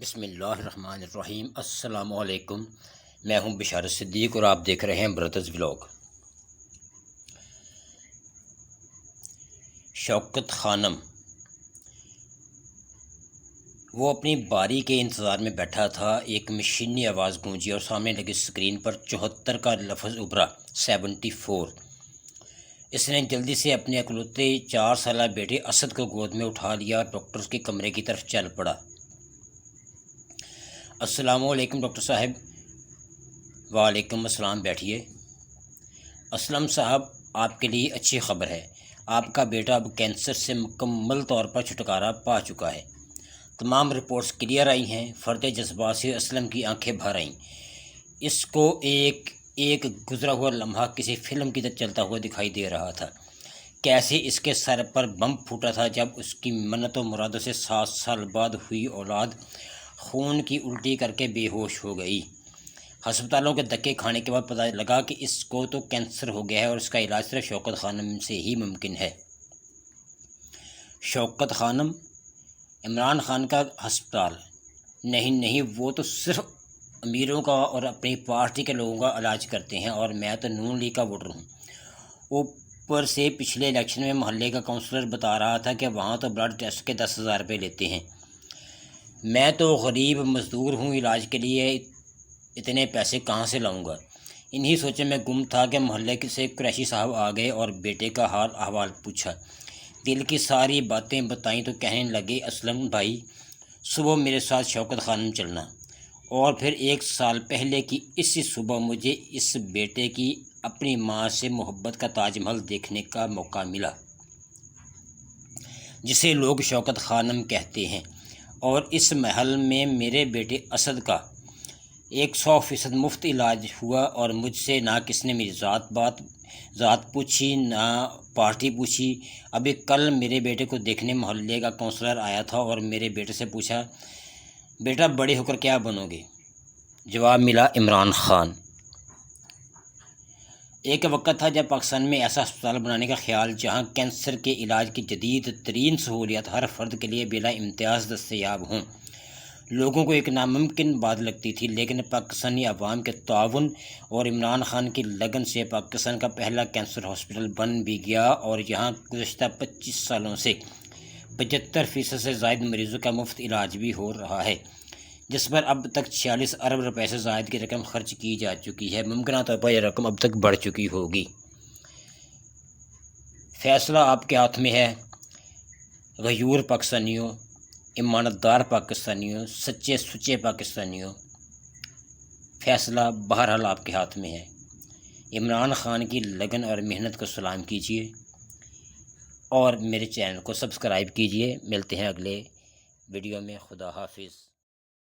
بسم اللہ الرحمن الرحیم۔ السلام علیکم، میں ہوں بشارت صدیق اور آپ دیکھ رہے ہیں برادرز ولاگ۔ شوکت خانم وہ اپنی باری کے انتظار میں بیٹھا تھا۔ ایک مشینی آواز گونجی اور سامنے لگی اسکرین پر 74 کا لفظ ابھرا، 74۔ اس نے جلدی سے اپنے اکلوتے 4 سالہ بیٹے اسد کو گود میں اٹھا لیا اور ڈاکٹر کے کمرے کی طرف چل پڑا۔ السلام علیکم ڈاکٹر صاحب۔ وعلیکم السلام، بیٹھیے۔ اسلم صاحب، آپ کے لیے اچھی خبر ہے، آپ کا بیٹا اب کینسر سے مکمل طور پر چھٹکارا پا چکا ہے۔ تمام رپورٹس کلیئر آئی ہیں۔ فرد جذبات سے اسلم کی آنکھیں بھر آئیں۔ اس کو ایک گزرا ہوا لمحہ کسی فلم کی طرح چلتا ہوا دکھائی دے رہا تھا۔ کیسے اس کے سر پر بم پھوٹا تھا جب اس کی منت و مرادوں سے 7 سال بعد ہوئی اولاد خون کی الٹی کر کے بے ہوش ہو گئی۔ ہسپتالوں کے دھکے کھانے کے بعد پتہ لگا کہ اس کو تو کینسر ہو گیا ہے اور اس کا علاج صرف شوکت خانم سے ہی ممکن ہے۔ شوکت خانم؟ عمران خان کا ہسپتال؟ نہیں، وہ تو صرف امیروں کا اور اپنی پارٹی کے لوگوں کا علاج کرتے ہیں، اور میں تو نون لیگ کا ووٹر ہوں۔ اوپر سے پچھلے الیکشن میں محلے کا کونسلر بتا رہا تھا کہ وہاں تو بلڈ ٹیسٹ کے 10,000 روپے لیتے ہیں۔ میں تو غریب مزدور ہوں، علاج کے لیے اتنے پیسے کہاں سے لاؤں گا؟ انہی سوچے میں گم تھا کہ محلے سے قریشی صاحب آ گئے اور بیٹے کا حال احوال پوچھا۔ دل کی ساری باتیں بتائیں تو کہنے لگے، اسلم بھائی، صبح میرے ساتھ شوکت خانم چلنا۔ اور پھر 1 سال پہلے کی اسی صبح مجھے اس بیٹے کی اپنی ماں سے محبت کا تاج محل دیکھنے کا موقع ملا، جسے لوگ شوکت خانم کہتے ہیں، اور اس محل میں میرے بیٹے اسد کا 100% مفت علاج ہوا، اور مجھ سے نہ کس نے میری ذات پوچھی نہ پارٹی پوچھی۔ ابھی کل میرے بیٹے کو دیکھنے محلے کا کونسلر آیا تھا اور میرے بیٹے سے پوچھا، بیٹا بڑے ہو کر کیا بنو گے؟ جواب ملا، عمران خان۔ ایک وقت تھا جب پاکستان میں ایسا ہسپتال بنانے کا خیال، جہاں کینسر کے علاج کی جدید ترین سہولیات ہر فرد کے لیے بلا امتیاز دستیاب ہوں، لوگوں کو ایک ناممکن بات لگتی تھی، لیکن پاکستانی عوام کے تعاون اور عمران خان کی لگن سے پاکستان کا پہلا کینسر ہاسپٹل بن بھی گیا، اور یہاں گزشتہ 25 سالوں سے 75% سے زائد مریضوں کا مفت علاج بھی ہو رہا ہے، جس پر اب تک 46 ارب روپے سے زائد کی رقم خرچ کی جا چکی ہے۔ ممکنہ طور پر یہ رقم اب تک بڑھ چکی ہوگی۔ فیصلہ آپ کے ہاتھ میں ہے، غیور پاکستانیوں، ایماندار پاکستانیوں، سچے سچے پاکستانیوں، فیصلہ بہرحال آپ کے ہاتھ میں ہے۔ عمران خان کی لگن اور محنت کو سلام کیجیے اور میرے چینل کو سبسکرائب کیجیے۔ ملتے ہیں اگلے ویڈیو میں۔ خدا حافظ۔